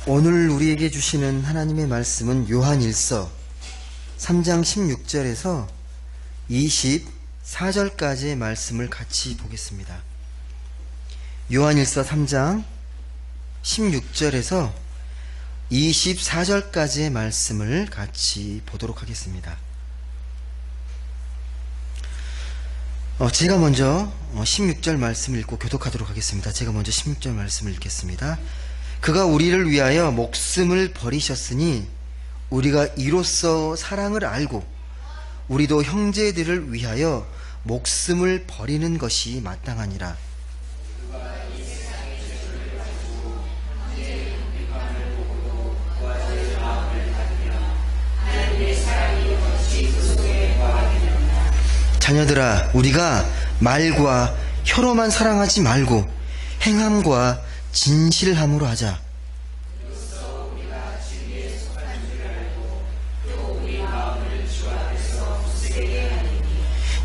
오늘 우리에게 주시는 하나님의 말씀은 요한일서 3장 16절에서 24절까지의 말씀을 같이 보겠습니다. 요한일서 3장 16절에서 24절까지의 말씀을 같이 보도록 하겠습니다. 제가 먼저 16절 말씀을 읽고 교독하도록 하겠습니다. 제가 먼저 16절 말씀을 읽겠습니다. 그가 우리를 위하여 목숨을 버리셨으니 우리가 이로써 사랑을 알고 우리도 형제들을 위하여 목숨을 버리는 것이 마땅하니라. 자녀들아, 우리가 말과 혀로만 사랑하지 말고 행함과 진실함으로 하자.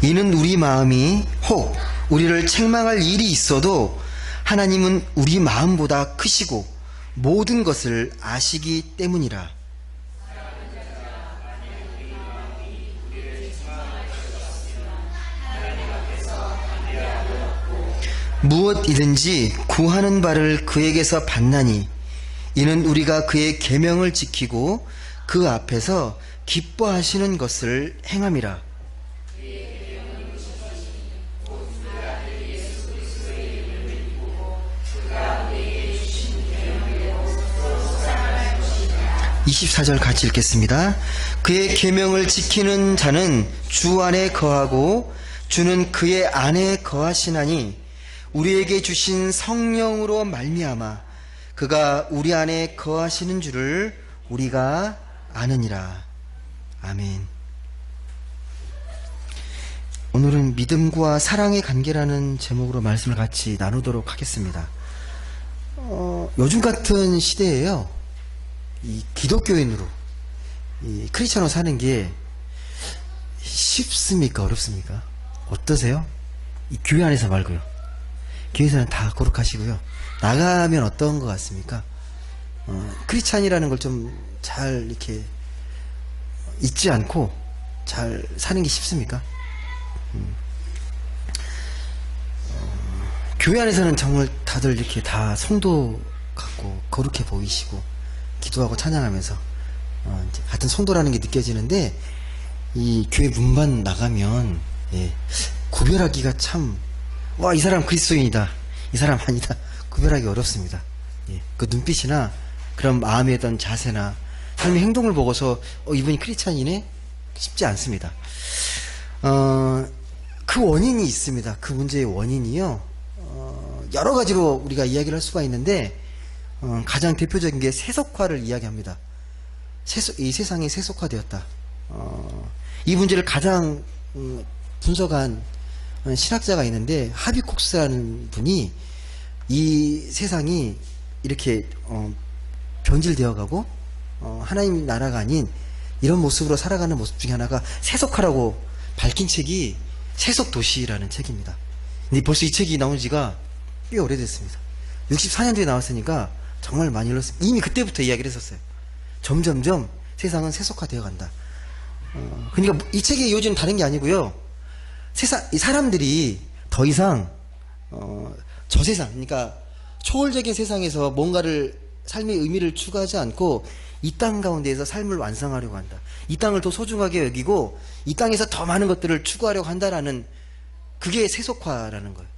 이는 우리 마음이 혹 우리를 책망할 일이 있어도 하나님은 우리 마음보다 크시고 모든 것을 아시기 때문이라. 무엇이든지 구하는 바를 그에게서 받나니 이는 우리가 그의 계명을 지키고 그 앞에서 기뻐하시는 것을 행함이라. (24절) 같이 읽겠습니다. 그의 계명을 지키는 자는 주 안에 거하고 주는 그의 안에 거하시나니 우리에게 주신 성령으로 말미암아 그가 우리 안에 거하시는 줄을 우리가 아느니라. 아멘. 오늘은 믿음과 사랑의 관계라는 제목으로 말씀을 같이 나누도록 하겠습니다. 요즘 같은 시대에요, 이 기독교인으로, 이 크리스천으로 사는 게 쉽습니까? 어렵습니까? 어떠세요? 이 교회 안에서 말고요. 교회에서는 다 거룩하시고요. 나가면 어떤 것 같습니까? 크리스찬이라는 걸 좀 잘 이렇게 잊지 않고 잘 사는 게 쉽습니까? 교회 안에서는 정말 다들 이렇게 다 성도 같고 거룩해 보이시고 기도하고 찬양하면서 같은 성도라는 게 느껴지는데, 이 교회 문만 나가면 구별하기가 참, 이 사람 그리스도인이다, 이 사람 아니다, 구별하기 어렵습니다. 그 눈빛이나 그런 마음의 어떤 자세나 삶의 행동을 보고서 이분이 크리스찬이네 쉽지 않습니다. 그 원인이 있습니다. 그 문제의 원인이요, 여러 가지로 우리가 이야기를 할 수가 있는데, 가장 대표적인 게 세속화를 이야기합니다. 이 세상이 세속화되었다. 이 문제를 가장 분석한 신학자가 있는데, 하비콕스라는 분이 이 세상이 이렇게 변질되어가고 하나님 나라가 아닌 이런 모습으로 살아가는 모습 중에 하나가 세속화라고 밝힌 책이 세속도시라는 책입니다. 근데 벌써 이 책이 나온 지가 꽤 오래됐습니다. 64년도에 나왔으니까 정말 많이 흘렀어요. 이미 그때부터 이야기를 했었어요. 점점점 세상은 세속화되어 간다. 그러니까 이 책의 요지는 다른 게 아니고요, 이 사람들이 더 이상 저 세상, 그러니까 초월적인 세상에서 뭔가를, 삶의 의미를 추구하지 않고 이 땅 가운데에서 삶을 완성하려고 한다. 이 땅을 더 소중하게 여기고 이 땅에서 더 많은 것들을 추구하려고 한다라는, 그게 세속화라는 거예요.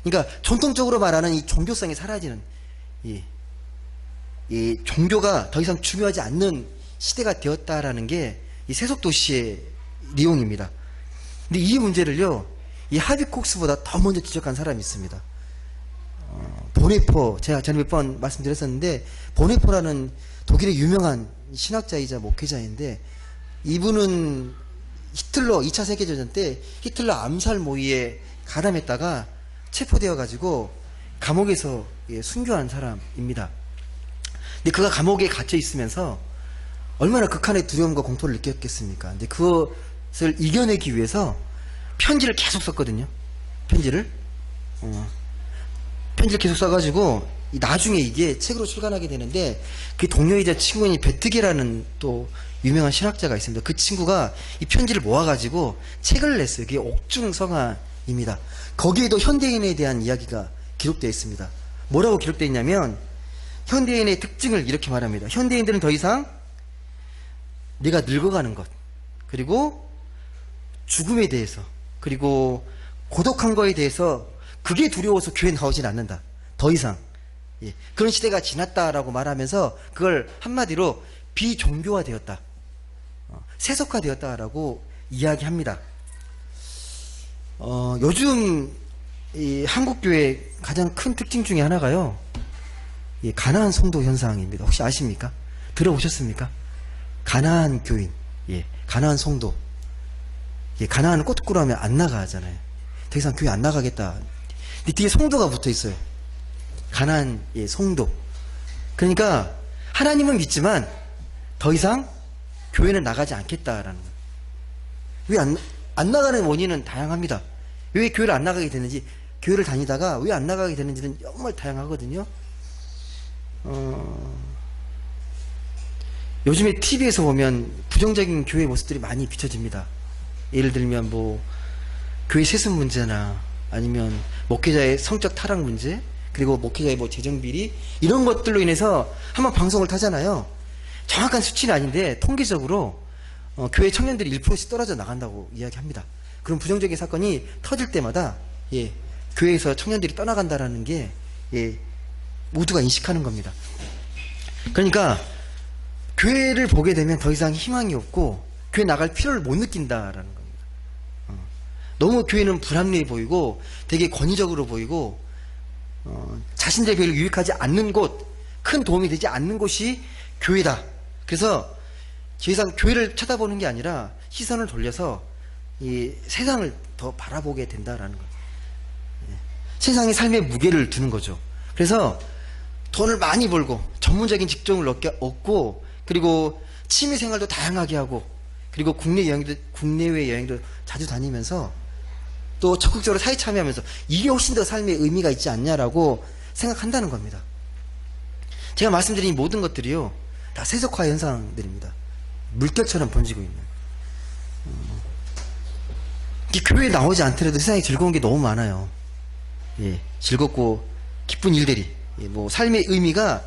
그러니까 전통적으로 말하는 이 종교성이 사라지는, 이 종교가 더 이상 중요하지 않는 시대가 되었다라는 게 이 세속도시의 내용입니다. 근데 이 문제를요, 이 하비콕스보다 더 먼저 지적한 사람이 있습니다. 보네포, 제가 전에 몇 번 말씀드렸었는데, 보네포라는 독일의 유명한 신학자이자 목회자인데, 이분은 히틀러 2차 세계대전 때 히틀러 암살 모의에 가담했다가 체포되어 가지고 감옥에서 순교한 사람입니다. 근데 그가 감옥에 갇혀 있으면서 얼마나 극한의 두려움과 공포를 느꼈겠습니까? 근데 그것을 이겨내기 위해서 편지를 계속 썼거든요. 편지를 계속 써가지고 나중에 이게 책으로 출간하게 되는데 그 동료이자 친구인 베트게라는 또 유명한 신학자가 있습니다. 그 친구가 이 편지를 모아가지고 책을 냈어요. 그게 옥중성화입니다. 거기에도 현대인에 대한 이야기가 기록되어 있습니다. 뭐라고 기록되어 있냐면 현대인의 특징을 이렇게 말합니다. 현대인들은 더 이상 내가 늙어가는 것, 그리고 죽음에 대해서, 그리고 고독한 거에 대해서 그게 두려워서 교회 나오진 않는다. 더 이상. 예, 그런 시대가 지났다라고 말하면서 그걸 한마디로 비종교화되었다. 세속화되었다라고 이야기합니다. 요즘 이 한국교회 가장 큰 특징 중에 하나가요. 예, 가나안 성도 현상입니다. 혹시 아십니까? 들어보셨습니까? 가나안 교인, 예, 가나안 성도. 예, 가나안은 꼬투꾸로 하면 안 나가 하잖아요. 더 이상 교회 안 나가겠다. 근데 뒤에 성도가 붙어 있어요. 가나안, 예, 성도. 그러니까 하나님은 믿지만 더 이상 교회는 나가지 않겠다라는 거예요. 왜 안 나가는 원인은 다양합니다. 왜 교회를 안 나가게 되는지, 교회를 다니다가 왜 안 나가게 되는지는 정말 다양하거든요. 요즘에 TV에서 보면 부정적인 교회 모습들이 많이 비춰집니다. 예를 들면 뭐 교회 세습 문제나 아니면 목회자의 성적 타락 문제, 그리고 목회자의 뭐 재정비리, 이런 것들로 인해서 한번 방송을 타잖아요. 정확한 수치는 아닌데 통계적으로 교회 청년들이 1%씩 떨어져 나간다고 이야기합니다. 그런 부정적인 사건이 터질 때마다, 예, 교회에서 청년들이 떠나간다라는 게, 예, 모두가 인식하는 겁니다. 그러니까 교회를 보게 되면 더 이상 희망이 없고 교회 나갈 필요를 못 느낀다라는 겁니다. 너무 교회는 불합리해 보이고 되게 권위적으로 보이고 자신들의 별로 유익하지 않는 곳, 큰 도움이 되지 않는 곳이 교회다. 그래서 더 이상 교회를 쳐다보는 게 아니라 시선을 돌려서 이 세상을 더 바라보게 된다라는 거예요. 세상의 삶의 무게를 두는 거죠. 그래서 돈을 많이 벌고 전문적인 직종을 얻고, 그리고 취미 생활도 다양하게 하고, 그리고 국내외 여행도 자주 다니면서 또 적극적으로 사회 참여하면서 이게 훨씬 더 삶의 의미가 있지 않냐라고 생각한다는 겁니다. 제가 말씀드린 이 모든 것들이요, 다 세속화 현상들입니다. 물결처럼 번지고 있는. 이 교회에 나오지 않더라도 세상에 즐거운 게 너무 많아요. 예, 즐겁고 기쁜 일들이. 예, 뭐 삶의 의미가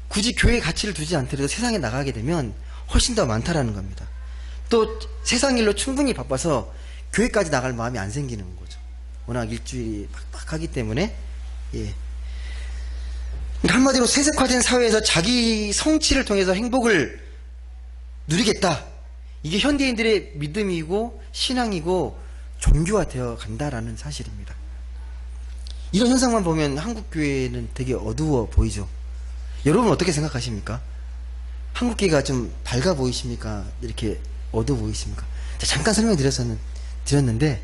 굳이 교회의 가치를 두지 않더라도 세상에 나가게 되면 훨씬 더 많다라는 겁니다. 또 세상 일로 충분히 바빠서 교회까지 나갈 마음이 안 생기는 거죠. 워낙 일주일이 팍팍하기 때문에. 예. 한마디로 세속화된 사회에서 자기 성취를 통해서 행복을 누리겠다. 이게 현대인들의 믿음이고 신앙이고 종교화되어 간다라는 사실입니다. 이런 현상만 보면 한국교회는 되게 어두워 보이죠. 여러분 어떻게 생각하십니까? 한국교회가 좀 밝아 보이십니까? 이렇게 어두워 보이십니까? 자, 잠깐 설명드렸는데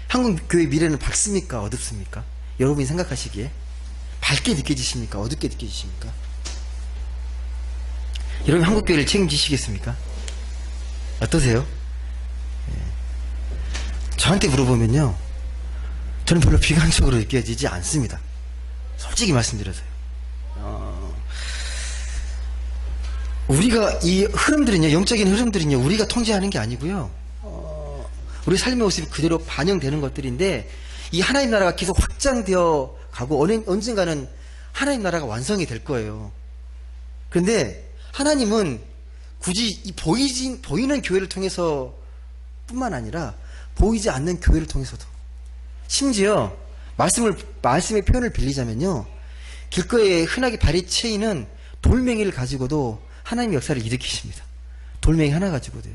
한국교회 미래는 밝습니까? 어둡습니까? 여러분이 생각하시기에 밝게 느껴지십니까? 어둡게 느껴지십니까? 여러분 한국교회를 책임지시겠습니까? 어떠세요? 저한테 물어보면요, 저는 별로 비관적으로 느껴지지 않습니다. 솔직히 말씀드려서요. 우리가 이 흐름들은요, 영적인 흐름들은요, 우리가 통제하는 게 아니고요, 우리 삶의 모습이 그대로 반영되는 것들인데, 이 하나님 나라가 계속 확장되어 가고 언젠가는 하나님 나라가 완성이 될 거예요. 그런데 하나님은 굳이 이 보이는 교회를 통해서 뿐만 아니라 보이지 않는 교회를 통해서도, 심지어 말씀의 표현을 빌리자면요, 길거리에 흔하게 발이 채이는 돌멩이를 가지고도 하나님의 역사를 일으키십니다. 돌멩이 하나 가지고도요.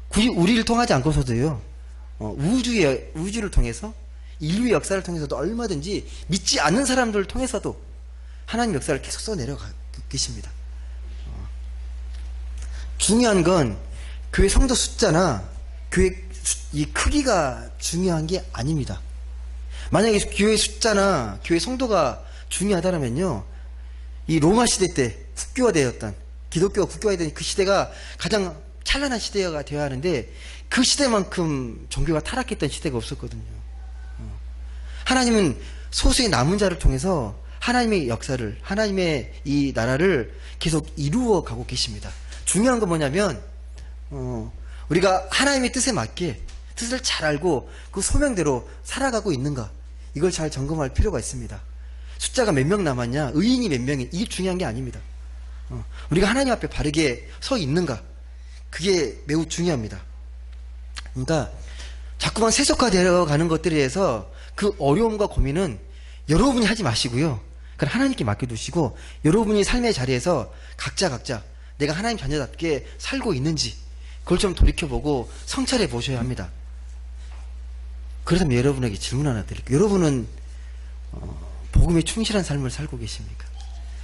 굳이 우리를 통하지 않고서도요, 우주를 통해서, 인류의 역사를 통해서도 얼마든지 믿지 않는 사람들을 통해서도 하나님의 역사를 계속 써내려가 계십니다. 중요한 건 교회 성도 숫자나 교회 이 크기가 중요한 게 아닙니다. 만약에 교회 숫자나 교회 성도가 중요하다면요, 이 로마 시대 때 국교화되었던, 기독교가 국교화되던 그 시대가 가장 찬란한 시대가 되어야 하는데 그 시대만큼 종교가 타락했던 시대가 없었거든요. 하나님은 소수의 남은 자를 통해서 하나님의 역사를, 하나님의 이 나라를 계속 이루어 가고 계십니다. 중요한 건 뭐냐면 우리가 하나님의 뜻에 맞게 뜻을 잘 알고 그 소명대로 살아가고 있는가, 이걸 잘 점검할 필요가 있습니다. 숫자가 몇 명 남았냐, 의인이 몇 명이, 이게 중요한 게 아닙니다. 우리가 하나님 앞에 바르게 서 있는가, 그게 매우 중요합니다. 그러니까 자꾸만 세속화되어 가는 것들에 대해서 그 어려움과 고민은 여러분이 하지 마시고요, 그건 하나님께 맡겨두시고 여러분이 삶의 자리에서 각자 내가 하나님 자녀답게 살고 있는지 그걸 좀 돌이켜보고 성찰해 보셔야 합니다. 그렇다면 여러분에게 질문 하나 드릴게요. 여러분은 복음에 충실한 삶을 살고 계십니까?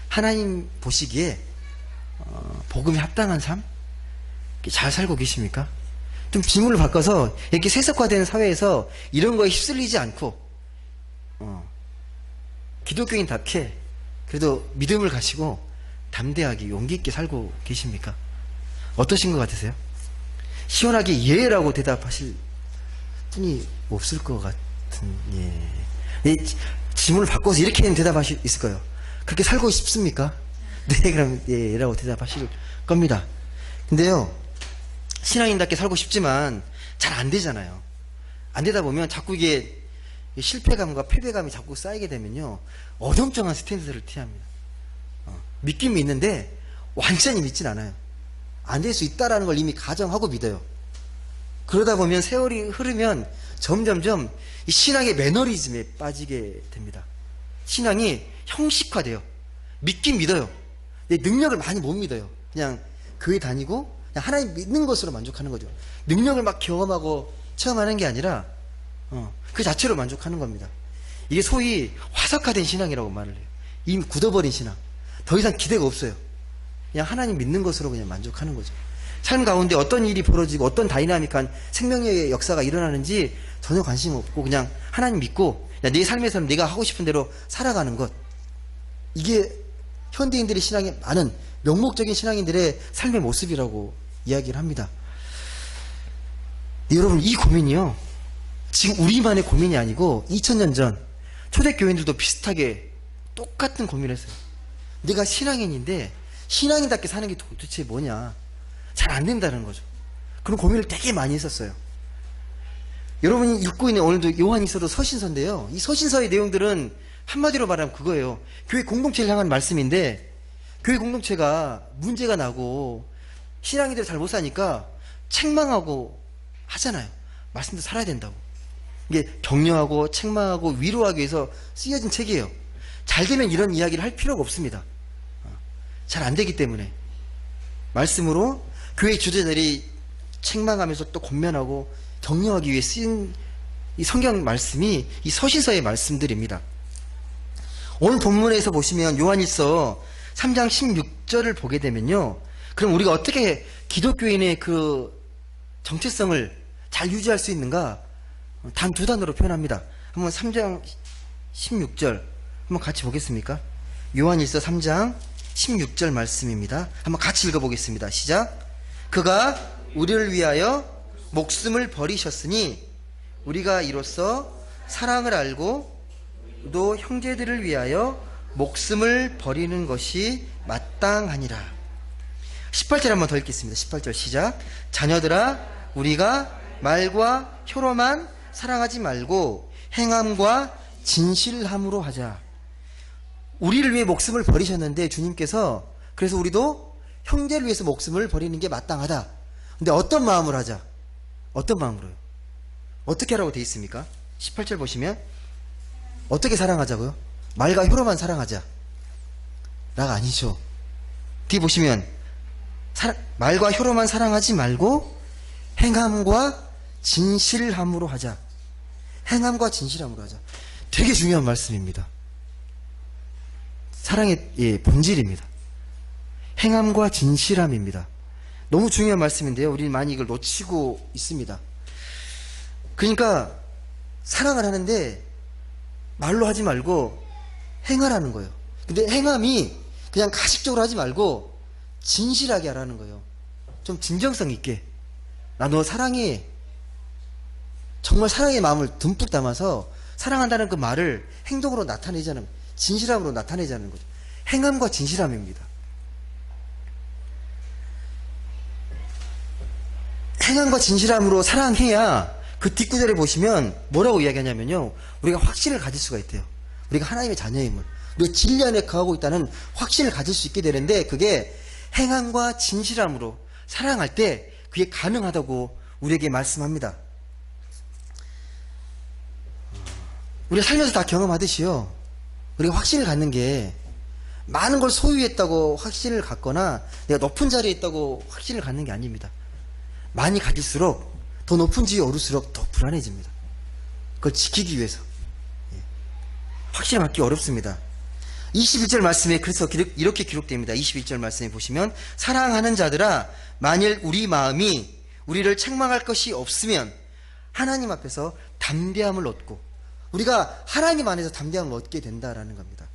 하나님 보시기에 복음에 합당한 삶? 잘 살고 계십니까? 좀 질문을 바꿔서 이렇게 세속화되는 사회에서 이런 거에 휩쓸리지 않고 기독교인답게 그래도 믿음을 가지고 담대하게 용기 있게 살고 계십니까? 어떠신 것 같으세요? 시원하게 예라고 대답하실 분이 없을 것 같은, 예. 질문을 바꿔서 이렇게 대답하실 수 있을 거예요. 그렇게 살고 싶습니까? 네, 그럼 예라고 대답하실 겁니다. 근데요, 신앙인답게 살고 싶지만 잘 안 되잖아요. 안 되다 보면 자꾸 이게 실패감과 패배감이 자꾸 쌓이게 되면요, 어정쩡한 스탠스를 취합니다. 믿긴 믿는데 완전히 믿진 않아요. 안 될 수 있다라는 걸 이미 가정하고 믿어요. 그러다 보면 세월이 흐르면 점점점 이 신앙의 매너리즘에 빠지게 됩니다. 신앙이 형식화돼요. 믿긴 믿어요. 능력을 많이 못 믿어요. 그냥 교회 다니고 그냥 하나님 믿는 것으로 만족하는 거죠. 능력을 막 경험하고 체험하는 게 아니라 그 자체로 만족하는 겁니다. 이게 소위 화석화된 신앙이라고 말을 해요. 이미 굳어버린 신앙. 더 이상 기대가 없어요. 그냥 하나님 믿는 것으로 그냥 만족하는 거죠. 삶 가운데 어떤 일이 벌어지고 어떤 다이나믹한 생명의 역사가 일어나는지 전혀 관심 없고 그냥 하나님 믿고 내 삶에서는 내가 하고 싶은 대로 살아가는 것. 이게 현대인들의 신앙에 많은 명목적인 신앙인들의 삶의 모습이라고 이야기를 합니다. 여러분, 이 고민이요, 지금 우리만의 고민이 아니고 2000년 전 초대교인들도 비슷하게 똑같은 고민을 했어요. 내가 신앙인인데 신앙인답게 사는 게 도대체 뭐냐, 잘 안 된다는 거죠. 그런 고민을 되게 많이 했었어요. 여러분이 읽고 있는 오늘도 요한일서도 서신서인데요, 이 서신서의 내용들은 한마디로 말하면 그거예요. 교회 공동체를 향한 말씀인데, 교회 공동체가 문제가 나고 신앙인들이 잘 못 사니까 책망하고 하잖아요. 말씀도 살아야 된다고. 이게 격려하고 책망하고 위로하기 위해서 쓰여진 책이에요. 잘 되면 이런 이야기를 할 필요가 없습니다. 잘 안 되기 때문에 말씀으로 교회 주제들이 책망하면서 또 권면하고 격려하기 위해 쓰인 이 성경 말씀이 이 서신서의 말씀들입니다. 오늘 본문에서 보시면 요한일서 3장 16절을 보게 되면요, 그럼 우리가 어떻게 기독교인의 그 정체성을 잘 유지할 수 있는가? 단 두 단어로 표현합니다. 한번 3장 16절 한번 같이 보겠습니까? 요한일서 3장 16절 말씀입니다. 한번 같이 읽어보겠습니다. 시작. 그가 우리를 위하여 목숨을 버리셨으니 우리가 이로써 사랑을 알고 또 형제들을 위하여 목숨을 버리는 것이 마땅하니라. 18절 한번 더 읽겠습니다. 18절 시작. 자녀들아, 우리가 말과 혀로만 사랑하지 말고 행함과 진실함으로 하자. 우리를 위해 목숨을 버리셨는데 주님께서, 그래서 우리도 형제를 위해서 목숨을 버리는 게 마땅하다. 근데 어떤 마음으로 하자? 어떤 마음으로요? 어떻게 하라고 되어 있습니까? 18절 보시면 어떻게 사랑하자고요? 말과 혀로만 사랑하자 라가 아니죠. 뒤에 보시면 말과 혀로만 사랑하지 말고 행함과 진실함으로 하자. 행함과 진실함으로 하자. 되게 중요한 말씀입니다. 사랑의 본질입니다. 행함과 진실함입니다. 너무 중요한 말씀인데요, 우리는 많이 이걸 놓치고 있습니다. 그러니까 사랑을 하는데 말로 하지 말고 행하라는 거예요. 근데 행함이 그냥 가식적으로 하지 말고 진실하게 하라는 거예요. 좀 진정성 있게. 나 너 사랑해. 정말 사랑의 마음을 듬뿍 담아서 사랑한다는 그 말을 행동으로 나타내자는, 진실함으로 나타내자는 거죠. 행함과 진실함입니다. 행함과 진실함으로 사랑해야 그 뒷구절에 보시면 뭐라고 이야기하냐면요. 우리가 확신을 가질 수가 있대요. 우리가 하나님의 자녀임을. 우리가 진리 안에 거하고 있다는 확신을 가질 수 있게 되는데 그게 행함과 진실함으로 사랑할 때 그게 가능하다고 우리에게 말씀합니다. 우리가 살면서 다 경험하듯이요. 우리가 확신을 갖는 게 많은 걸 소유했다고 확신을 갖거나 내가 높은 자리에 있다고 확신을 갖는 게 아닙니다. 많이 가질수록 더 높은 지위에 오를수록 더 불안해집니다. 그걸 지키기 위해서. 확신을 갖기 어렵습니다. 21절 말씀에 그래서 이렇게 기록됩니다. 21절 말씀에 보시면 사랑하는 자들아 만일 우리 마음이 우리를 책망할 것이 없으면 하나님 앞에서 담대함을 얻고 우리가 하나님 안에서 담대함을 얻게 된다라는 겁니다.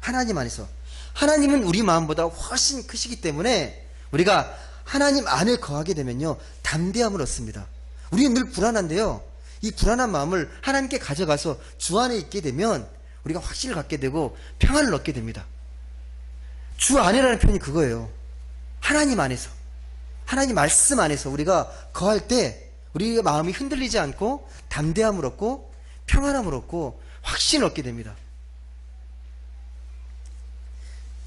하나님 안에서. 하나님은 우리 마음보다 훨씬 크시기 때문에 우리가 하나님 안에 거하게 되면요 담대함을 얻습니다. 우리는 늘 불안한데요 이 불안한 마음을 하나님께 가져가서 주 안에 있게 되면 우리가 확신을 갖게 되고 평안을 얻게 됩니다. 주 안에라는 표현이 그거예요. 하나님 안에서, 하나님 말씀 안에서 우리가 거할 때 우리의 마음이 흔들리지 않고 담대함을 얻고 평안함을 얻고 확신을 얻게 됩니다.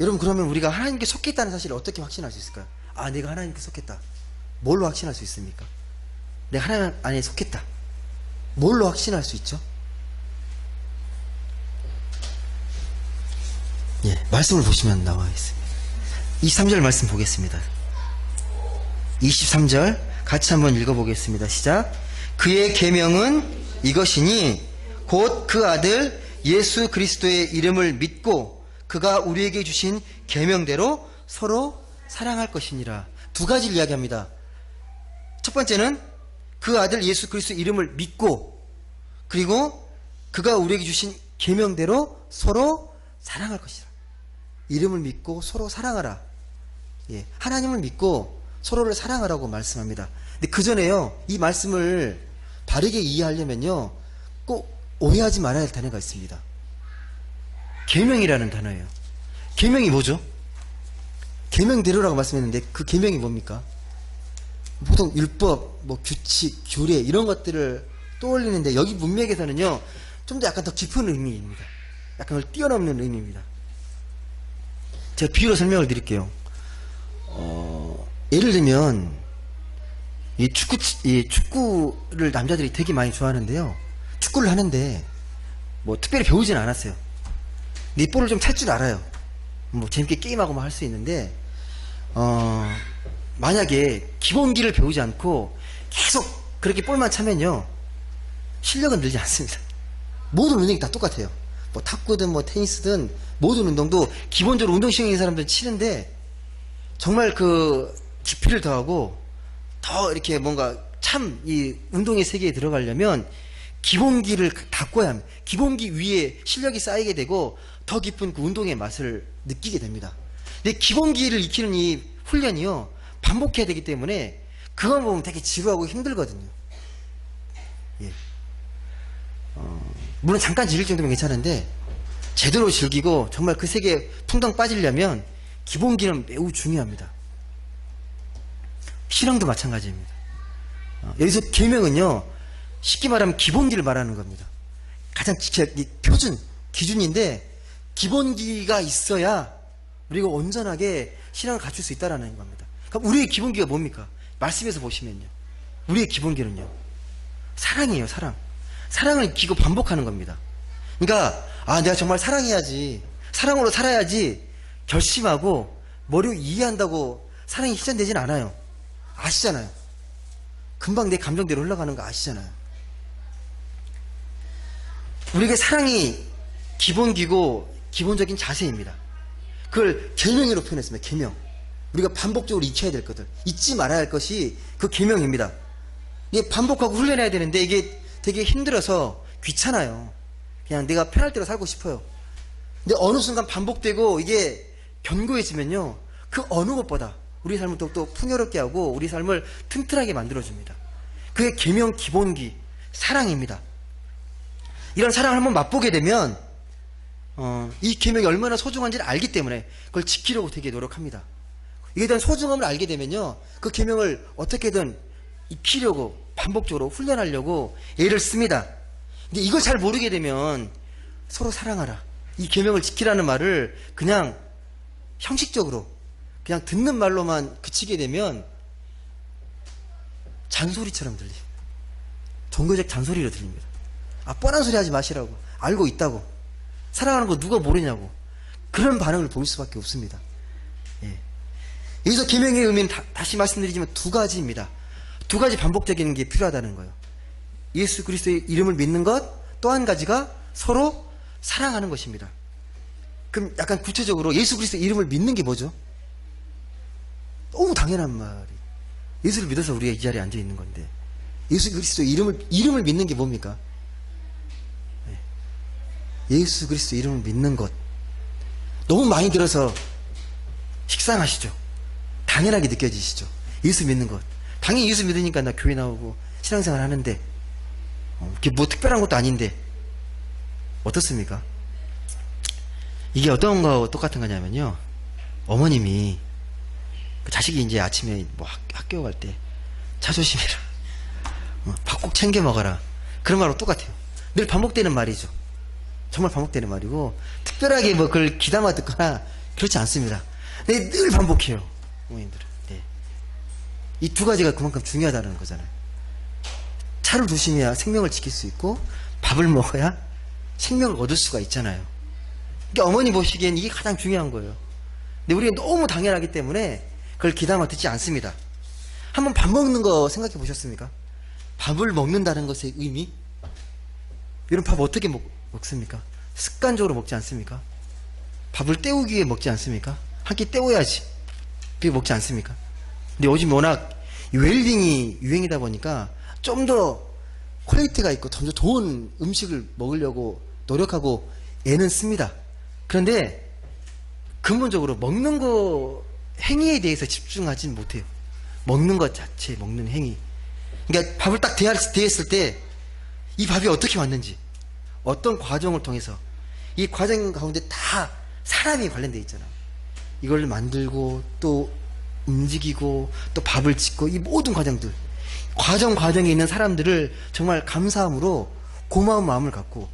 여러분 그러면 우리가 하나님께 속해 있다는 사실을 어떻게 확신할 수 있을까요? 아, 내가 하나님께 속했다. 뭘로 확신할 수 있습니까? 내가 하나님 안에 속했다. 뭘로 확신할 수 있죠? 예, 말씀을 보시면 나와 있습니다. 23절 말씀 보겠습니다. 23절 같이 한번 읽어보겠습니다. 시작. 그의 계명은 이것이니 곧 그 아들 예수 그리스도의 이름을 믿고 그가 우리에게 주신 계명대로 서로 사랑할 것이니라. 두 가지를 이야기합니다. 첫 번째는 그 아들 예수 그리스도의 이름을 믿고 그리고 그가 우리에게 주신 계명대로 서로 사랑할 것이라. 이름을 믿고 서로 사랑하라. 예, 하나님을 믿고 서로를 사랑하라고 말씀합니다. 근데 그 전에요, 이 말씀을 바르게 이해하려면요, 꼭 오해하지 말아야 할 단어가 있습니다. 계명이라는 단어예요. 계명이 뭐죠? 계명대로라고 말씀했는데 그 계명이 뭡니까? 보통 율법, 뭐 규칙, 규례 이런 것들을 떠올리는데 여기 문맥에서는요, 좀 더 약간 더 깊은 의미입니다. 약간 그걸 뛰어넘는 의미입니다. 제가 비유로 설명을 드릴게요. 예를 들면 이 축구를 남자들이 되게 많이 좋아하는데요. 축구를 하는데 뭐 특별히 배우지는 않았어요. 근데 이 볼을 좀 찰 줄 알아요. 뭐 재밌게 게임하고 할 수 있는데 만약에 기본기를 배우지 않고 계속 그렇게 볼만 차면요 실력은 늘지 않습니다. 모든 운동이 다 똑같아요. 뭐 탁구든 뭐 테니스든 모든 운동도 기본적으로 운동신경 있는 사람들은 치는데 정말 그 깊이를 더하고 더 이렇게 뭔가 참 이 운동의 세계에 들어가려면 기본기를 닦아야 합니다. 기본기 위에 실력이 쌓이게 되고 더 깊은 그 운동의 맛을 느끼게 됩니다. 근데 기본기를 익히는 이 훈련이요 반복해야 되기 때문에 그거 보면 되게 지루하고 힘들거든요. 예. 물론 잠깐 즐길 정도면 괜찮은데 제대로 즐기고 정말 그 세계에 풍덩 빠지려면 기본기는 매우 중요합니다. 신앙도 마찬가지입니다. 여기서 계명은요 쉽게 말하면 기본기를 말하는 겁니다. 가장 표준, 기준인데 기본기가 있어야 우리가 온전하게 신앙을 갖출 수 있다는 겁니다. 그럼 우리의 기본기가 뭡니까? 말씀에서 보시면요. 우리의 기본기는요. 사랑이에요, 사랑. 사랑을 익히고 반복하는 겁니다. 그러니까 내가 정말 사랑해야지, 사랑으로 살아야지 결심하고 머리로 이해한다고 사랑이 실현되진 않아요. 아시잖아요. 금방 내 감정대로 흘러가는 거 아시잖아요. 우리에게 사랑이 기본기고 기본적인 자세입니다. 그걸 계명으로 표현했습니다. 계명. 우리가 반복적으로 익혀야 될 것들, 잊지 말아야 할 것이 그 계명입니다. 이게 반복하고 훈련해야 되는데 이게 되게 힘들어서 귀찮아요. 그냥 내가 편할 대로 살고 싶어요. 근데 어느 순간 반복되고 이게 견고해지면요 그 어느 것보다 우리 삶을 더욱더 풍요롭게 하고 우리 삶을 튼튼하게 만들어줍니다. 그게 계명 기본기 사랑입니다. 이런 사랑을 한번 맛보게 되면 이 계명이 얼마나 소중한지를 알기 때문에 그걸 지키려고 되게 노력합니다. 이에 대한 소중함을 알게 되면요, 그 계명을 어떻게든 익히려고 반복적으로 훈련하려고 애를 씁니다. 근데 이걸 잘 모르게 되면 서로 사랑하라, 이 계명을 지키라는 말을 그냥 형식적으로 그냥 듣는 말로만 그치게 되면 잔소리처럼 들립니다. 종교적 잔소리로 들립니다. 뻔한 소리 하지 마시라고, 알고 있다고, 사랑하는 거 누가 모르냐고, 그런 반응을 보일 수밖에 없습니다. 예. 여기서 계명의 의미는 다시 말씀드리지만 두 가지입니다. 두 가지 반복적인 게 필요하다는 거예요. 예수 그리스도의 이름을 믿는 것, 또 한 가지가 서로 사랑하는 것입니다. 그럼 약간 구체적으로 예수 그리스도의 이름을 믿는 게 뭐죠? 너무 당연한 말이, 예수를 믿어서 우리가 이 자리에 앉아 있는 건데, 예수 그리스도의 이름을 믿는 게 뭡니까? 예수 그리스도 이름을 믿는 것, 너무 많이 들어서 식상하시죠? 당연하게 느껴지시죠? 예수 믿는 것, 당연히 예수 믿으니까 나 교회 나오고 신앙생활 하는데, 그게 뭐 특별한 것도 아닌데 어떻습니까? 이게 어떤 거 똑같은 거냐면요, 어머님이 그 자식이 이제 아침에 뭐 학교 갈 때 차 조심해라, 밥 꼭 챙겨 먹어라, 그런 말하고 똑같아요. 늘 반복되는 말이죠. 정말 반복되는 말이고, 특별하게 뭐 그걸 귀담아 듣거나 그렇지 않습니다. 네, 늘 반복해요, 어머님들은. 네. 이 두 가지가 그만큼 중요하다는 거잖아요. 차를 조심해야 생명을 지킬 수 있고, 밥을 먹어야 생명을 얻을 수가 있잖아요. 그러니까 어머니 보시기엔 이게 가장 중요한 거예요. 근데 우리가 너무 당연하기 때문에 그걸 귀담아 듣지 않습니다. 한번 밥 먹는 거 생각해 보셨습니까? 밥을 먹는다는 것의 의미? 여러분, 밥 어떻게 먹습니까? 습관적으로 먹지 않습니까? 밥을 때우기 위해 먹지 않습니까? 한 끼 때워야지, 그게 먹지 않습니까? 근데 요즘 워낙 웰빙이 유행이다 보니까 좀 더 퀄리티가 있고 좀 더 좋은 음식을 먹으려고 노력하고 애는 씁니다. 그런데 근본적으로 먹는 거 행위에 대해서 집중하진 못해요. 먹는 것 자체, 먹는 행위. 그러니까 밥을 딱 대했을 때 이 밥이 어떻게 왔는지, 어떤 과정을 통해서, 이 과정 가운데 다 사람이 관련되어 있잖아요. 이걸 만들고 또 움직이고 또 밥을 짓고, 이 모든 과정들, 과정에 있는 사람들을 정말 감사함으로 고마운 마음을 갖고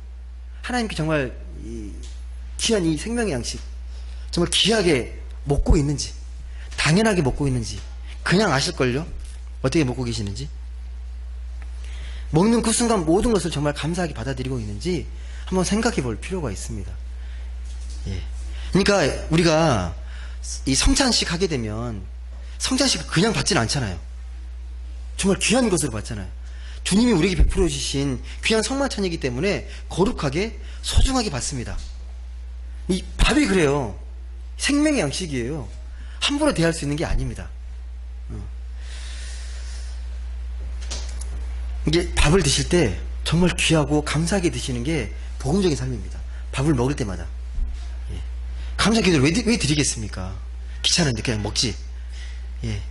하나님께 정말 귀한 이 생명의 양식 정말 귀하게 먹고 있는지, 당연하게 먹고 있는지 그냥 아실걸요? 어떻게 먹고 계시는지. 먹는 그 순간 모든 것을 정말 감사하게 받아들이고 있는지 한번 생각해 볼 필요가 있습니다. 예. 그러니까 우리가 이 성찬식 하게 되면 성찬식을 그냥 받지는 않잖아요. 정말 귀한 것으로 받잖아요. 주님이 우리에게 베풀어 주신 귀한 성만찬이기 때문에 거룩하게 소중하게 받습니다. 이 밥이 그래요. 생명의 양식이에요. 함부로 대할 수 있는 게 아닙니다. 이게 밥을 드실 때 정말 귀하고 감사하게 드시는 게 복음적인 삶입니다. 밥을 먹을 때마다. 예. 감사 기도를 왜 드리겠습니까? 귀찮은데 그냥 먹지. 예.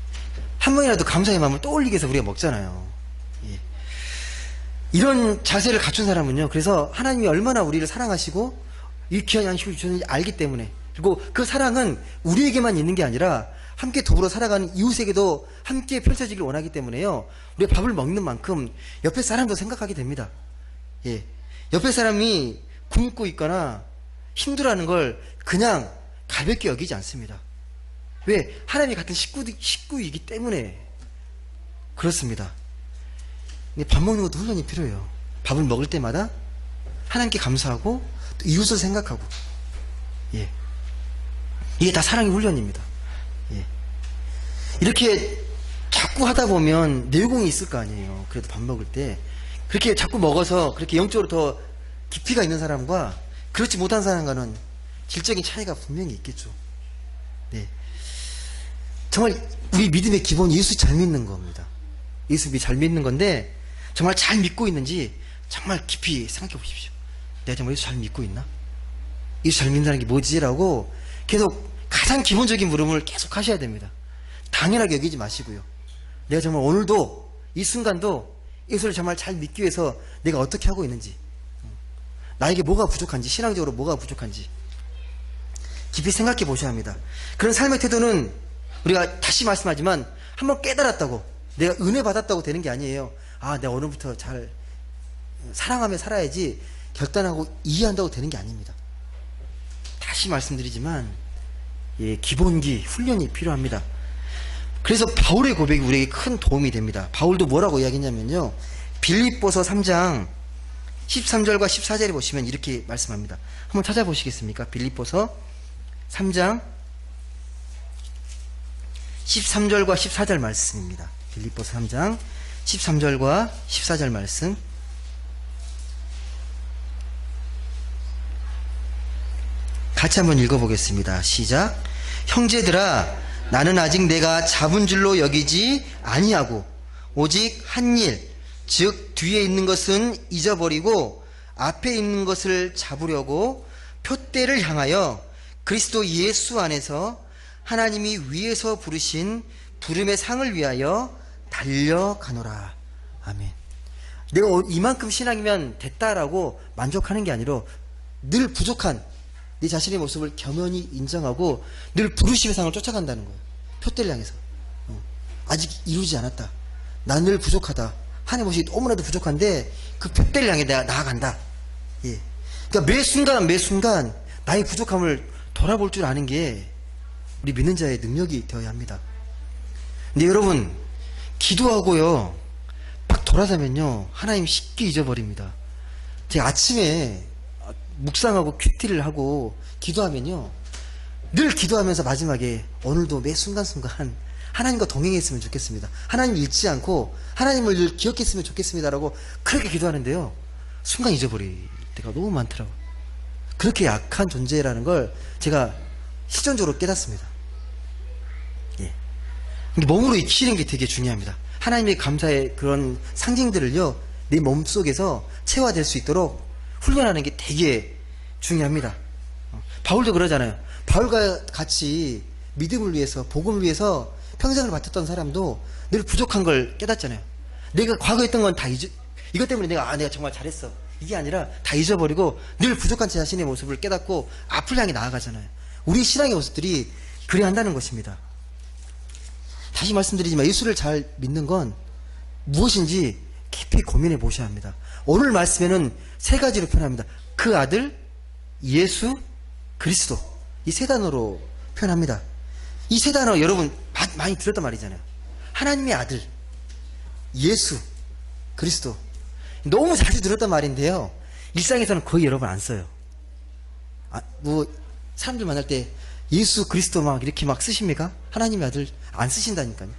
한 번이라도 감사의 마음을 떠올리기 위해서 우리가 먹잖아요. 예. 이런 자세를 갖춘 사람은요, 그래서 하나님이 얼마나 우리를 사랑하시고 이 귀한 양식을 주셨는지 알기 때문에, 그리고 그 사랑은 우리에게만 있는 게 아니라 함께 더불어 살아가는 이웃에게도 함께 펼쳐지길 원하기 때문에요, 우리가 밥을 먹는 만큼 옆에 사람도 생각하게 됩니다. 예. 옆에 사람이 굶고 있거나 힘들어하는 걸 그냥 가볍게 여기지 않습니다. 왜? 하나님이 같은 식구이기 때문에 그렇습니다. 근데 밥 먹는 것도 훈련이 필요해요. 밥을 먹을 때마다 하나님께 감사하고 또 이웃을 생각하고. 예. 이게 다 사랑의 훈련입니다. 예. 이렇게 자꾸 하다 보면 내공이 있을 거 아니에요. 그래도 밥 먹을 때 그렇게 자꾸 먹어서 그렇게 영적으로 더 깊이가 있는 사람과 그렇지 못한 사람과는 질적인 차이가 분명히 있겠죠. 네. 정말 우리 믿음의 기본이 예수 잘 믿는 겁니다. 예수 잘 믿는 건데, 정말 잘 믿고 있는지 정말 깊이 생각해 보십시오. 내가 정말 예수 잘 믿고 있나? 예수 잘 믿는다는 게 뭐지? 라고 계속 가장 기본적인 물음을 계속 하셔야 됩니다. 당연하게 여기지 마시고요. 내가 정말 오늘도 이 순간도 예수를 정말 잘 믿기 위해서 내가 어떻게 하고 있는지, 나에게 뭐가 부족한지, 신앙적으로 뭐가 부족한지 깊이 생각해 보셔야 합니다. 그런 삶의 태도는 우리가 다시 말씀하지만 한번 깨달았다고, 내가 은혜 받았다고 되는 게 아니에요. 아, 내가 오늘부터 잘 사랑하며 살아야지 결단하고 이해한다고 되는 게 아닙니다. 다시 말씀드리지만 기본기 훈련이 필요합니다. 그래서 바울의 고백이 우리에게 큰 도움이 됩니다. 바울도 뭐라고 이야기했냐면요, 빌립보서 3장 13절과 14절에 보시면 이렇게 말씀합니다. 한번 찾아보시겠습니까? 빌립보서 3장 13절과 14절 말씀입니다. 빌립보서 3장 13절과 14절 말씀. 같이 한번 읽어보겠습니다. 시작. 형제들아, 나는 아직 내가 잡은 줄로 여기지 아니하고 오직 한 일, 즉 뒤에 있는 것은 잊어버리고 앞에 있는 것을 잡으려고 표대를 향하여 그리스도 예수 안에서 하나님이 위에서 부르신 부름의 상을 위하여 달려가노라. 아멘. 내가 이만큼 신앙이면 됐다라고 만족하는 게 아니라 늘 부족한 네 자신의 모습을 겸연히 인정하고 늘 부르심의 상을 쫓아간다는 거예요. 표대를 향해서. 아직 이루지 않았다. 난 늘 부족하다. 하나님 모습이 너무나도 부족한데 그 표대를 향해 내가 나아간다. 예. 그러니까 매 순간 나의 부족함을 돌아볼 줄 아는 게 우리 믿는 자의 능력이 되어야 합니다. 근데 여러분, 기도하고요 막 돌아서면요 하나님 쉽게 잊어버립니다. 제가 아침에 묵상하고 큐티를 하고 기도하면요, 늘 기도하면서 마지막에 오늘도 매 순간순간 하나님과 동행했으면 좋겠습니다. 하나님 잃지 않고 하나님을 늘 기억했으면 좋겠습니다라고 그렇게 기도하는데요, 순간 잊어버릴 때가 너무 많더라고요. 그렇게 약한 존재라는 걸 제가 실전적으로 깨닫습니다. 예. 근데 몸으로 익히는 게 되게 중요합니다. 하나님의 감사의 그런 상징들을요 내 몸속에서 체화될 수 있도록 훈련하는 게 되게 중요합니다. 바울도 그러잖아요. 바울과 같이 믿음을 위해서, 복음을 위해서 평생을 바쳤던 사람도 늘 부족한 걸 깨닫잖아요. 내가 과거에 했던 건 다 이것 때문에 내가 정말 잘했어, 이게 아니라 다 잊어버리고 늘 부족한 제 자신의 모습을 깨닫고 앞을 향해 나아가잖아요. 우리 신앙의 모습들이 그래야 한다는 것입니다. 다시 말씀드리지만 예수를 잘 믿는 건 무엇인지 깊이 고민해 보셔야 합니다. 오늘 말씀에는 세 가지로 표현합니다. 그 아들, 예수, 그리스도. 이 세 단어로 표현합니다. 이 세 단어 여러분 많이 들었단 말이잖아요. 하나님의 아들, 예수, 그리스도. 너무 자주 들었단 말인데요, 일상에서는 거의 여러분 안 써요. 사람들 만날 때 예수, 그리스도 막 이렇게 막 쓰십니까? 하나님의 아들 안 쓰신다니까요.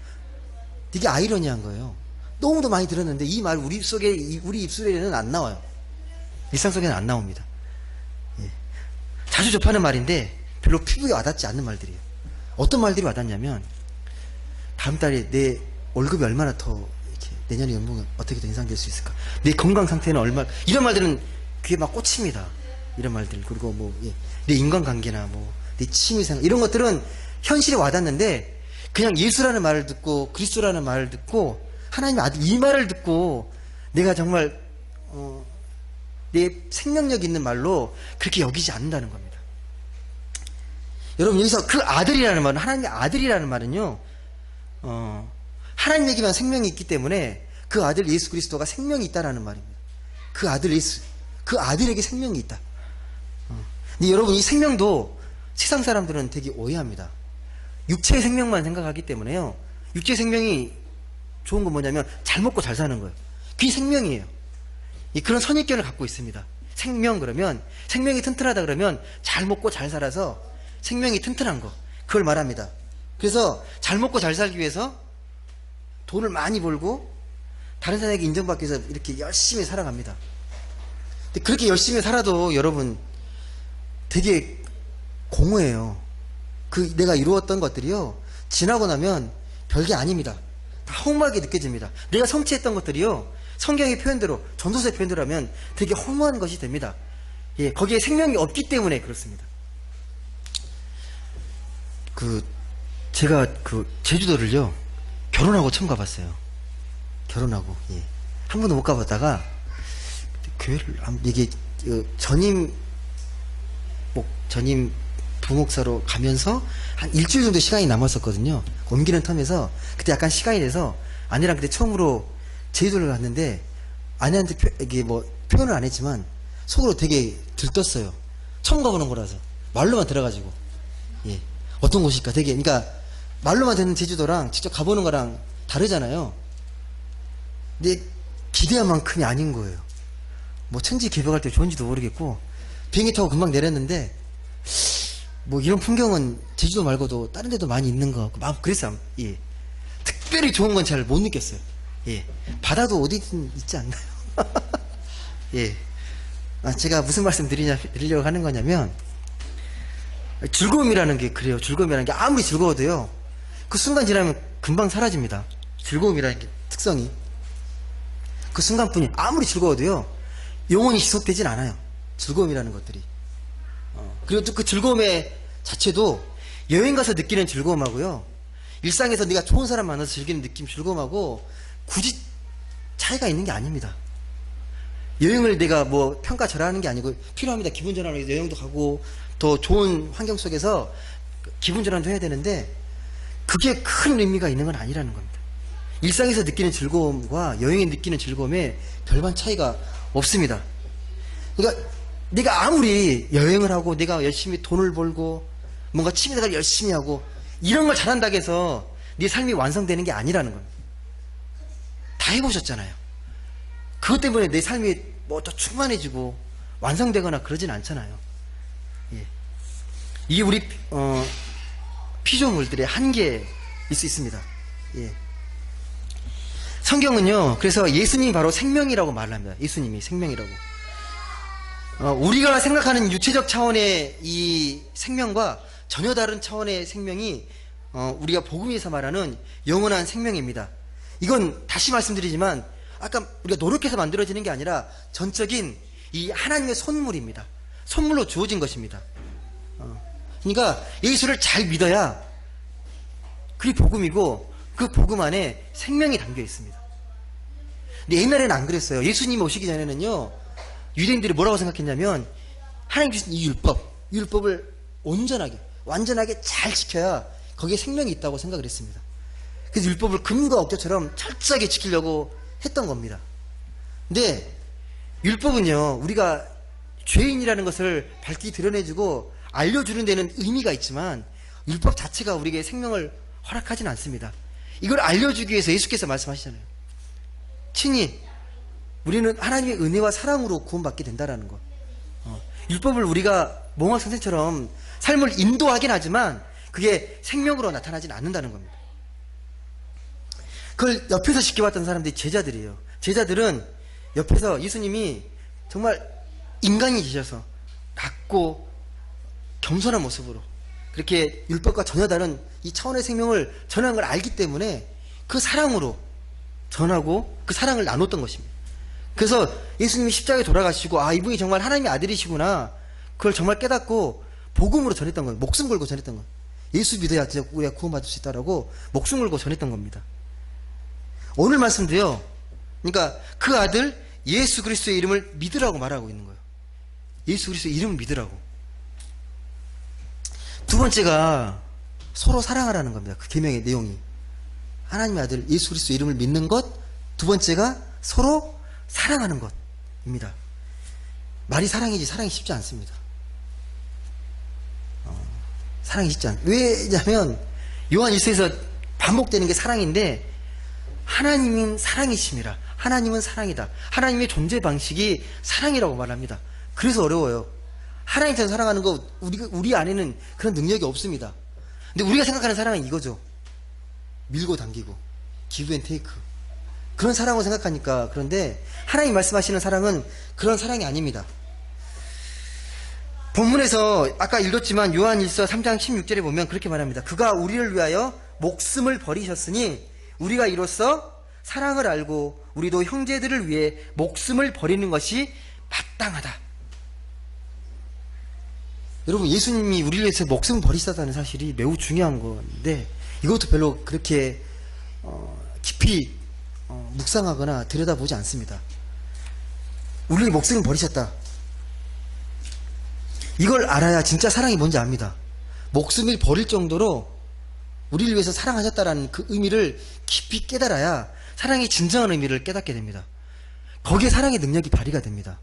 되게 아이러니한 거예요. 너무도 많이 들었는데 이 말 우리 입술에는 안 나와요. 일상 속에는 안 나옵니다. 예. 자주 접하는 말인데 별로 피부에 와닿지 않는 말들이에요. 어떤 말들이 와닿냐면, 다음 달에 내 월급이 얼마나 더 이렇게, 내년에 연봉이 어떻게 더 인상될 수 있을까? 내 건강 상태는 얼마, 이런 말들은 귀에 막 꽂힙니다. 이런 말들. 그리고 내 인간관계나 내 취미생활, 이런 것들은 현실에 와닿는데, 그냥 예수라는 말을 듣고 그리스도라는 말을 듣고 하나님의 아들 이 말을 듣고 내가 정말 내 생명력 있는 말로 그렇게 여기지 않는다는 겁니다. 여러분, 여기서 그 아들이라는 말은, 하나님의 아들이라는 말은요, 하나님에게만 생명이 있기 때문에 그 아들 예수 그리스도가 생명이 있다라는 말입니다. 그 아들 예수, 그 아들에게 생명이 있다. 근데 여러분, 이 생명도 세상 사람들은 되게 오해합니다. 육체의 생명만 생각하기 때문에요, 육체의 생명이 좋은 건 뭐냐면 잘 먹고 잘 사는 거예요. 그게 생명이에요. 그런 선입견을 갖고 있습니다. 생명 그러면, 생명이 튼튼하다 그러면 잘 먹고 잘 살아서 생명이 튼튼한 거, 그걸 말합니다. 그래서 잘 먹고 잘 살기 위해서 돈을 많이 벌고 다른 사람에게 인정받기 위해서 이렇게 열심히 살아갑니다. 근데 그렇게 열심히 살아도 여러분 되게 공허해요. 내가 이루었던 것들이요, 지나고 나면 별게 아닙니다. 다 허무하게 느껴집니다. 내가 성취했던 것들이요, 성경의 표현대로, 전도서의 표현대로 하면 되게 허무한 것이 됩니다. 예, 거기에 생명이 없기 때문에 그렇습니다. 제가 제주도를요, 결혼하고 처음 가봤어요. 결혼하고, 예. 한 번도 못 가봤다가, 교회를, 이게 전임 부목사로 가면서 한 일주일 정도 시간이 남았었거든요. 옮기는 텀에서 그때 약간 시간이 돼서 아내랑 그때 처음으로 제주도를 갔는데 아내한테 이게 뭐 표현을 안 했지만 속으로 되게 들떴어요. 처음 가보는 거라서 말로만 들어가지고 예 어떤 곳일까 되게 그러니까 말로만 듣는 제주도랑 직접 가보는 거랑 다르잖아요. 근데 기대한 만큼이 아닌 거예요. 뭐 천지 개벽할 때 좋은지도 모르겠고 비행기 타고 금방 내렸는데 뭐 이런 풍경은 제주도 말고도 다른 데도 많이 있는 것 같고 막 그랬어요. 예. 특별히 좋은 건 잘 못 느꼈어요. 예. 바다도 어디든 있지 않나요? 예. 제가 무슨 말씀 드리려고 하는 거냐면 즐거움이라는 게 그래요. 즐거움이라는 게 아무리 즐거워도요. 그 순간 지나면 금방 사라집니다. 즐거움이라는 게 특성이. 그 순간뿐이 아무리 즐거워도요. 영원히 지속되진 않아요. 즐거움이라는 것들이. 그리고 또 그 즐거움의 자체도 여행 가서 느끼는 즐거움하고요. 일상에서 네가 좋은 사람 만나서 즐기는 느낌 즐거움하고 굳이 차이가 있는 게 아닙니다. 여행을 내가 뭐 평가절하하는 게 아니고 필요합니다. 기분 전환을 위해서 여행도 가고 더 좋은 환경 속에서 기분 전환도 해야 되는데 그게 큰 의미가 있는 건 아니라는 겁니다. 일상에서 느끼는 즐거움과 여행에 느끼는 즐거움에 별반 차이가 없습니다. 그러니까 내가 아무리 여행을 하고 내가 열심히 돈을 벌고 뭔가 취미생활을 열심히 하고 이런 걸 잘한다고 해서 네 삶이 완성되는 게 아니라는 겁니다. 다 해보셨잖아요. 그것 때문에 내 삶이 뭐 더 충만해지고 완성되거나 그러진 않잖아요. 예. 이게 우리 피조물들의 한계일 수 있습니다. 예. 성경은요. 그래서 예수님이 바로 생명이라고 말을 합니다. 예수님이 생명이라고. 우리가 생각하는 유체적 차원의 이 생명과 전혀 다른 차원의 생명이 우리가 복음에서 말하는 영원한 생명입니다. 이건 다시 말씀드리지만 아까 우리가 노력해서 만들어지는 게 아니라 전적인 이 하나님의 선물입니다. 선물로 주어진 것입니다. 그러니까 예수를 잘 믿어야 그게 복음이고 그 복음 안에 생명이 담겨 있습니다. 근데 옛날에는 안 그랬어요. 예수님이 오시기 전에는요. 유대인들이 뭐라고 생각했냐면 하나님 주신 이 율법을 온전하게 완전하게 잘 지켜야 거기에 생명이 있다고 생각을 했습니다. 그래서 율법을 금과 억제처럼 철저하게 지키려고 했던 겁니다. 근데 율법은요. 우리가 죄인이라는 것을 밝히 드러내주고 알려주는 데는 의미가 있지만 율법 자체가 우리에게 생명을 허락하지는 않습니다. 이걸 알려주기 위해서 예수께서 말씀하시잖아요. 친히 우리는 하나님의 은혜와 사랑으로 구원받게 된다라는 것. 율법을 우리가 몽학 선생처럼 삶을 인도하긴 하지만 그게 생명으로 나타나진 않는다는 겁니다. 그걸 옆에서 지켜봤던 사람들이 제자들이에요. 제자들은 옆에서 예수님이 정말 인간이 계셔서 낮고 겸손한 모습으로 그렇게 율법과 전혀 다른 이 차원의 생명을 전하는 걸 알기 때문에 그 사랑으로 전하고 그 사랑을 나눴던 것입니다. 그래서 예수님이 십자가에 돌아가시고 이분이 정말 하나님의 아들이시구나 그걸 정말 깨닫고 복음으로 전했던 거예요. 목숨 걸고 전했던 거예요. 예수 믿어야 진짜 우리가 구원받을 수 있다라고 목숨 걸고 전했던 겁니다. 오늘 말씀도요. 그러니까 그 아들 예수 그리스도의 이름을 믿으라고 말하고 있는 거예요. 예수 그리스도의 이름을 믿으라고. 두 번째가 서로 사랑하라는 겁니다. 그 계명의 내용이. 하나님의 아들 예수 그리스도의 이름을 믿는 것. 두 번째가 서로 사랑하는 것입니다. 말이 사랑이지 사랑이 쉽지 않습니다. 사랑이 쉽지 않아요. 왜냐하면 요한 1서에서 반복되는 게 사랑인데 하나님은 사랑이심이라. 하나님은 사랑이다. 하나님의 존재 방식이 사랑이라고 말합니다. 그래서 어려워요. 하나님처럼 사랑하는 거 우리 안에는 그런 능력이 없습니다. 근데 우리가 생각하는 사랑은 이거죠. 밀고 당기고 기브 앤 테이크 그런 사랑을 생각하니까. 그런데 하나님 말씀하시는 사랑은 그런 사랑이 아닙니다. 본문에서 아까 읽었지만 요한 1서 3장 16절에 보면 그렇게 말합니다. 그가 우리를 위하여 목숨을 버리셨으니 우리가 이로써 사랑을 알고 우리도 형제들을 위해 목숨을 버리는 것이 마땅하다. 여러분 예수님이 우리를 위해서 목숨을 버리셨다는 사실이 매우 중요한 건데 이것도 별로 그렇게 깊이 묵상하거나 들여다보지 않습니다. 우리의 목숨을 버리셨다. 이걸 알아야 진짜 사랑이 뭔지 압니다. 목숨을 버릴 정도로 우리를 위해서 사랑하셨다라는 그 의미를 깊이 깨달아야 사랑의 진정한 의미를 깨닫게 됩니다. 거기에 사랑의 능력이 발휘가 됩니다.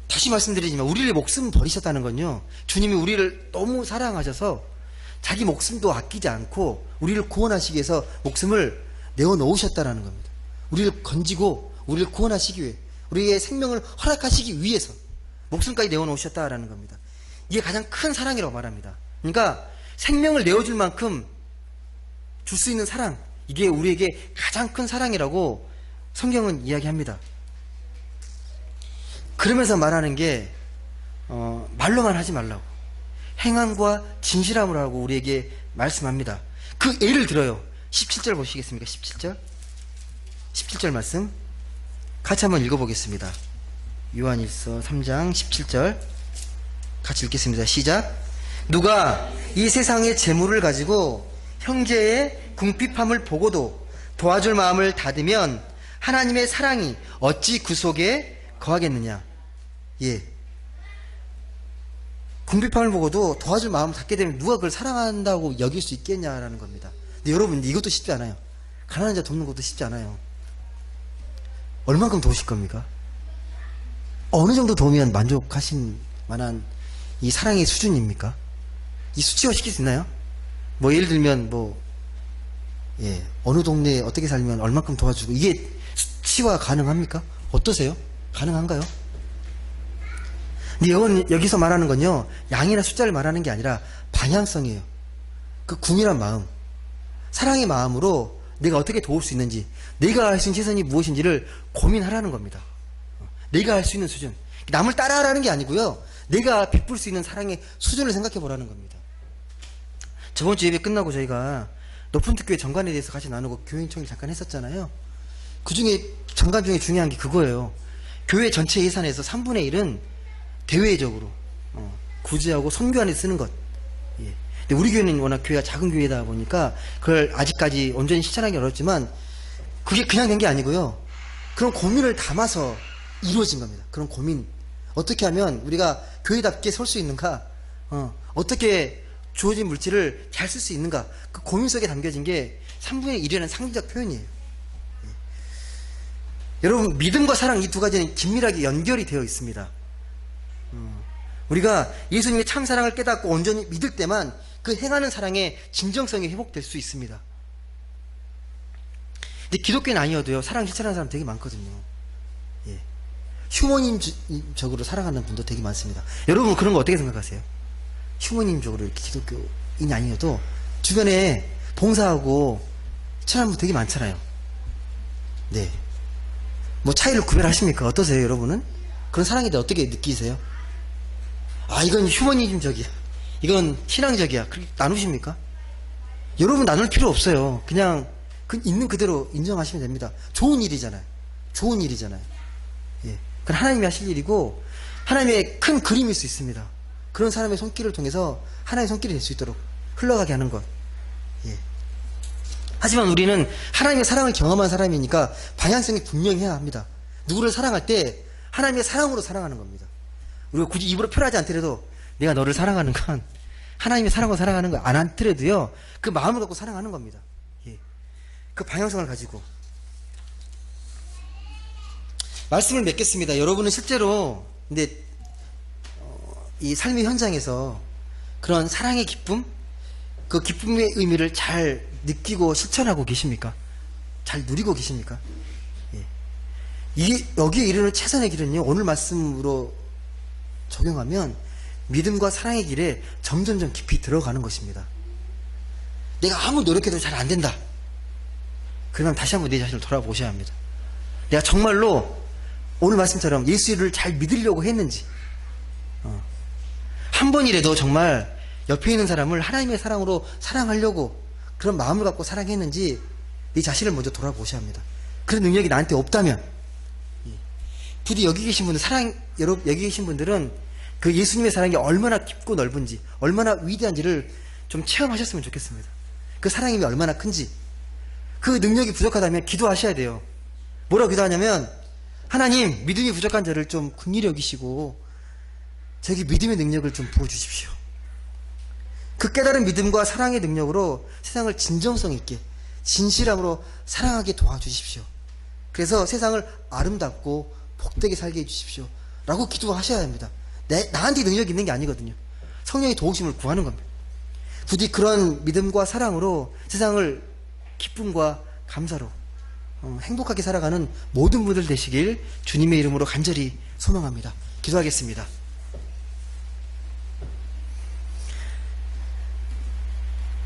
다시 말씀드리지만 우리를 목숨 버리셨다는 건요, 주님이 우리를 너무 사랑하셔서 자기 목숨도 아끼지 않고 우리를 구원하시기 위해서 목숨을 내어놓으셨다는 겁니다. 우리를 건지고 우리를 구원하시기 위해, 우리의 생명을 허락하시기 위해서 목숨까지 내어놓으셨다라는 겁니다. 이게 가장 큰 사랑이라고 말합니다. 그러니까 생명을 내어줄 만큼 줄 수 있는 사랑, 이게 우리에게 가장 큰 사랑이라고 성경은 이야기합니다. 그러면서 말하는 게 말로만 하지 말라고, 행함과 진실함으로 하고 우리에게 말씀합니다. 그 예를 들어요. 17절 보시겠습니까? 17절 말씀 같이 한번 읽어보겠습니다. 요한일서 3장 17절 같이 읽겠습니다. 시작. 누가 이 세상의 재물을 가지고 형제의 궁핍함을 보고도 도와줄 마음을 닫으면 하나님의 사랑이 어찌 그 속에 거하겠느냐. 예. 궁핍함을 보고도 도와줄 마음을 닫게 되면 누가 그걸 사랑한다고 여길 수 있겠냐라는 겁니다. 근데 여러분, 이것도 쉽지 않아요. 가난한 자 돕는 것도 쉽지 않아요. 얼만큼 도우실 겁니까? 어느 정도 도우면 만족하신 만한 이 사랑의 수준입니까? 이 수치화 시킬 수 있나요? 뭐 예를 들면 어느 동네에 어떻게 살면 얼만큼 도와주고, 이게 수치화 가능합니까? 어떠세요? 가능한가요? 근데 여기서 말하는 건요, 양이나 숫자를 말하는 게 아니라 방향성이에요. 그 궁이란 마음, 사랑의 마음으로 내가 어떻게 도울 수 있는지, 내가 할 수 있는 최선이 무엇인지를 고민하라는 겁니다. 내가 할 수 있는 수준, 남을 따라하라는 게 아니고요, 내가 베풀 수 있는 사랑의 수준을 생각해 보라는 겁니다. 저번 주 예배 끝나고 저희가 높은 특교회 정관에 대해서 같이 나누고 교회 인청을 잠깐 했었잖아요. 그 중에 정관 중에 중요한 게 그거예요. 교회 전체 예산에서 3분의 1은 대외적으로 구제하고 선교안에 쓰는 것. 예. 근데 우리 교회는 워낙 교회가 작은 교회다 보니까 그걸 아직까지 온전히 실천하기 어렵지만, 그게 그냥 된 게 아니고요, 그런 고민을 담아서 이루어진 겁니다. 그런 고민, 어떻게 하면 우리가 교회답게 설 수 있는가, 어떻게 주어진 물질을 잘 쓸 수 있는가, 그 고민 속에 담겨진 게 3분의 1이라는 상징적 표현이에요. 예. 여러분, 믿음과 사랑, 이 두 가지는 긴밀하게 연결이 되어 있습니다. 우리가 예수님의 참 사랑을 깨닫고 온전히 믿을 때만 그 행하는 사랑의 진정성이 회복될 수 있습니다. 근데 기독교는 아니어도요, 사랑 실천하는 사람 되게 많거든요. 예. 휴머니즘적으로 살아가는 분도 되게 많습니다. 여러분, 그런 거 어떻게 생각하세요? 휴머니즘적으로 이렇게 기독교인이 아니어도 주변에 봉사하고 실천하는 분 되게 많잖아요. 네. 뭐 차이를 구별하십니까? 어떠세요, 여러분은? 그런 사랑에 대해 어떻게 느끼세요? 아, 이건 휴머니즘적이야, 이건 신앙적이야, 그렇게 나누십니까? 여러분, 나눌 필요 없어요. 그냥 있는 그대로 인정하시면 됩니다. 좋은 일이잖아요. 좋은 일이잖아요. 예. 그건 하나님이 하실 일이고 하나님의 큰 그림일 수 있습니다. 그런 사람의 손길을 통해서 하나의 손길이 될 수 있도록 흘러가게 하는 것. 예. 하지만 우리는 하나님의 사랑을 경험한 사람이니까 방향성이 분명해야 합니다. 누구를 사랑할 때 하나님의 사랑으로 사랑하는 겁니다. 우리가 굳이 입으로 표현하지 않더라도 내가 너를 사랑하는 건 하나님의 사랑으로 사랑하는 거 안 하더라도요, 그 마음을 갖고 사랑하는 겁니다. 예. 그 방향성을 가지고 말씀을 맺겠습니다. 여러분은 실제로 근데 이 삶의 현장에서 그런 사랑의 기쁨, 그 기쁨의 의미를 잘 느끼고 실천하고 계십니까? 잘 누리고 계십니까? 예. 여기에 이르는 최선의 길은요, 오늘 말씀으로 적용하면 믿음과 사랑의 길에 점점점 깊이 들어가는 것입니다. 내가 아무 노력해도 잘 안 된다, 그러면 다시 한번 내 자신을 돌아보셔야 합니다. 내가 정말로 오늘 말씀처럼 예수를 잘 믿으려고 했는지, 한 번이라도 정말 옆에 있는 사람을 하나님의 사랑으로 사랑하려고 그런 마음을 갖고 사랑했는지 내 자신을 먼저 돌아보셔야 합니다. 그런 능력이 나한테 없다면, 부디 여기 계신 분들, 여기 계신 분들은 그 예수님의 사랑이 얼마나 깊고 넓은지, 얼마나 위대한지를 좀 체험하셨으면 좋겠습니다. 그 사랑이 얼마나 큰지. 그 능력이 부족하다면 기도하셔야 돼요. 뭐라고 기도하냐면, 하나님, 믿음이 부족한 저를 좀 긍휼히 여기시고 저에게 믿음의 능력을 좀 부어주십시오. 그 깨달은 믿음과 사랑의 능력으로 세상을 진정성 있게 진실함으로 사랑하게 도와주십시오. 그래서 세상을 아름답고 복되게 살게 해주십시오 라고 기도하셔야 합니다. 나한테 능력이 있는 게 아니거든요. 성령의 도우심을 구하는 겁니다. 부디 그런 믿음과 사랑으로 세상을 기쁨과 감사로 행복하게 살아가는 모든 분들 되시길 주님의 이름으로 간절히 소망합니다. 기도하겠습니다.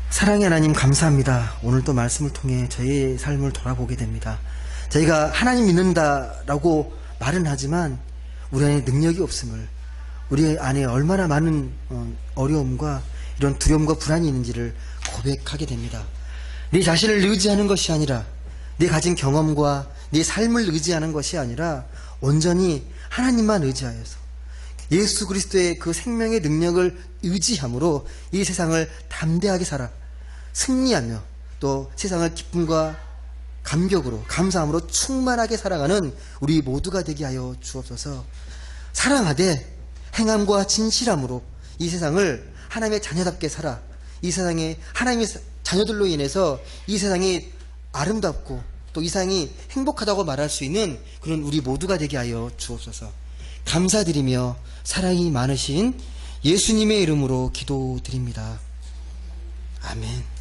사랑의 하나님 감사합니다. 오늘 또 말씀을 통해 저희의 삶을 돌아보게 됩니다. 저희가 하나님 믿는다라고 말은 하지만 우리 안에 능력이 없음을, 우리 안에 얼마나 많은 어려움과 이런 두려움과 불안이 있는지를 고백하게 됩니다. 네 자신을 의지하는 것이 아니라, 네 가진 경험과 네 삶을 의지하는 것이 아니라 온전히 하나님만 의지하여서 예수 그리스도의 그 생명의 능력을 의지함으로 이 세상을 담대하게 살아 승리하며 또 세상을 기쁨과 감격으로 감사함으로 충만하게 살아가는 우리 모두가 되게 하여 주옵소서. 사랑하되 행함과 진실함으로 이 세상을 하나님의 자녀답게 살아 이 세상에 하나님의 자녀들로 인해서 이 세상이 아름답고 또 이 세상이 행복하다고 말할 수 있는 그런 우리 모두가 되게 하여 주옵소서. 감사드리며 사랑이 많으신 예수님의 이름으로 기도드립니다. 아멘.